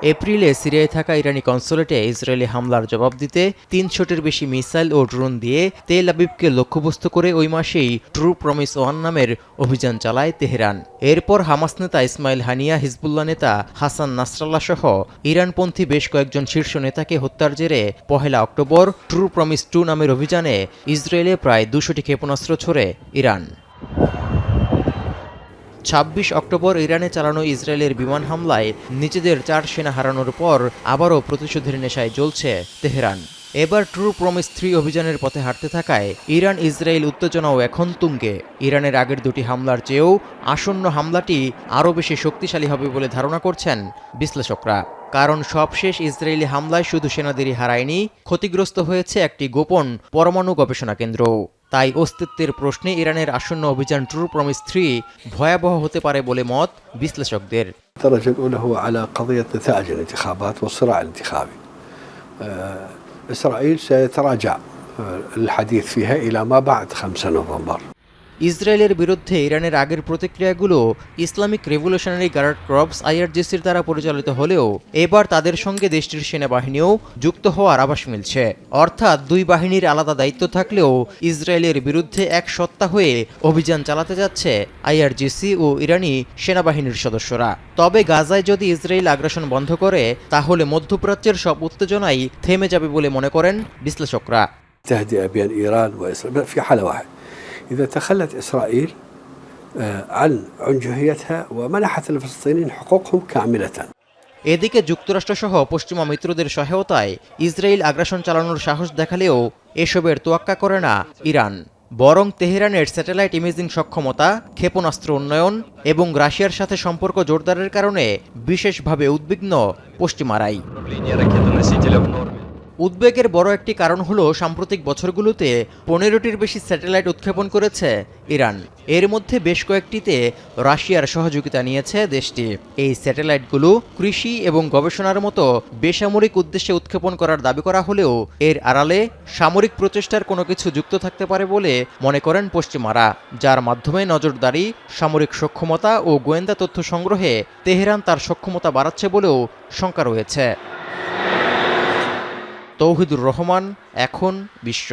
এপ্রিলে সিরিয়ায় থাকা ইরানি কনসুলেটে ইসরায়েলি হামলার জবাব দিতে ৩০০টির বেশি মিসাইল ও ড্রোন দিয়ে তেল আবিবকে লক্ষ্যবস্তু করে ওই মাসেই ট্রু প্রমিস 1 নামের অভিযান চালায় তেহরান। এরপর হামাস নেতা ইসমাইল হানিয়া, হিজবুল্লাহ নেতা হাসান নাসরাল্লাহ সহ ইরানপন্থী বেশ কয়েকজন শীর্ষ নেতাকে হত্যার জেরে ১ অক্টোবর ট্রু প্রমিস 2 নামের অভিযানে ইসরায়েলে প্রায় ২০০টি ক্ষেপণাস্ত্র ছোড়ে ইরান। ২৬ অক্টোবর ইরানে চালানো ইসরায়েলের বিমান হামলায় নিজেদের ৪ সেনা হারানোর পর আবারও প্রতিশোধের নেশায় জ্বলছে তেহরান। এবার ট্রু প্রমিস 3 অভিযানের পথে হাঁটতে থাকায় ইরান ইসরায়েল উত্তেজনাও এখন তুঙ্গে। ইরানের আগের দুটি হামলার চেয়েও আসন্ন হামলাটি আরও বেশি শক্তিশালী হবে বলে ধারণা করছেন বিশ্লেষকরা। কারণ সবশেষ ইসরায়েলি হামলায় শুধু সেনাদেরই হারায়নি, ক্ষতিগ্রস্ত হয়েছে একটি গোপন পরমাণু গবেষণা কেন্দ্রও। তাই অস্তিত্বের প্রশ্নে ইরানের আসন্ন অভিযান ট্রু প্রমিস 3 ভয়াবহ হতে পারে বলে মত বিশ্লেষকদের। الدرجة الأولى هو على قضية نتائج الانتخابات والصراع الانتخابي. إسرائيل سيتراجع الحديث فيها إلى ما بعد 5 نوفمبر. ইসরায়েলের বিরুদ্ধে ইরানের আগের প্রতিক্রিয়াগুলো ইসলামিক রেভলিউশনারি গার্ড কর্পস IRGCর দ্বারা পরিচালিত হলেও এবার তাদের সঙ্গে দেশটির সেনাবাহিনীও যুক্ত হওয়ার আভাস মিলছে। অর্থাৎ দুই বাহিনীর আলাদা দায়িত্ব থাকলেও ইসরায়েলের বিরুদ্ধে এক সত্তা হয়ে অভিযান চালাতে যাচ্ছে IRGC ও ইরানি সেনাবাহিনীর সদস্যরা। তবে গাজায় যদি ইসরায়েল আগ্রাসন বন্ধ করে তাহলে মধ্যপ্রাচ্যের সব উত্তেজনাই থেমে যাবে বলে মনে করেন বিশ্লেষকরা। تهدئة بين إيران وإسرائيل في حالة واحدة إذا تخلت إسرائيل عن عنجهيتها ومنحت الفلسطينيين حقوقهم كاملة. এদিকে যুক্তরাষ্ট্রসহ পশ্চিমা মিত্রদের সহায়তায় ইসরায়েল আগ্রাসন চালানোর সাহস দেখালেও এসবের তোয়াক্কা করে না ইরান। বরং তেহরানের স্যাটেলাইট ইমেজিং সক্ষমতা, ক্ষেপণাস্ত্র উন্নয়ন এবং রাশিয়ার সাথে সম্পর্ক জোরদারের কারণে বিশেষভাবে উদ্বিগ্ন পশ্চিমারাই। উদ্বেগের বড় একটি কারণ হলো সাম্প্রতিক বছরগুলোতে 15টির বেশি স্যাটেলাইট উৎক্ষেপণ করেছে ইরান। এর মধ্যে বেশ কয়েকটিতে রাশিয়ার সহযোগিতা নিয়েছে দেশটি। এই স্যাটেলাইটগুলো কৃষি এবং গবেষণার মতো বেসামরিক উদ্দেশ্যে উৎক্ষেপণ করার দাবি করা হলেও এর আড়ালে সামরিক প্রচেষ্টার কোনো কিছু যুক্ত থাকতে পারে বলে মনে করেন পশ্চিমারা, যার মাধ্যমে নজরদারি, সামরিক সক্ষমতা ও গোয়েন্দা তথ্য সংগ্রহে তেহরান তার সক্ষমতা বাড়াচ্ছে বলেও শঙ্কা রয়েছে। তৌহিদুর রহমান, এখন বিশ্ব।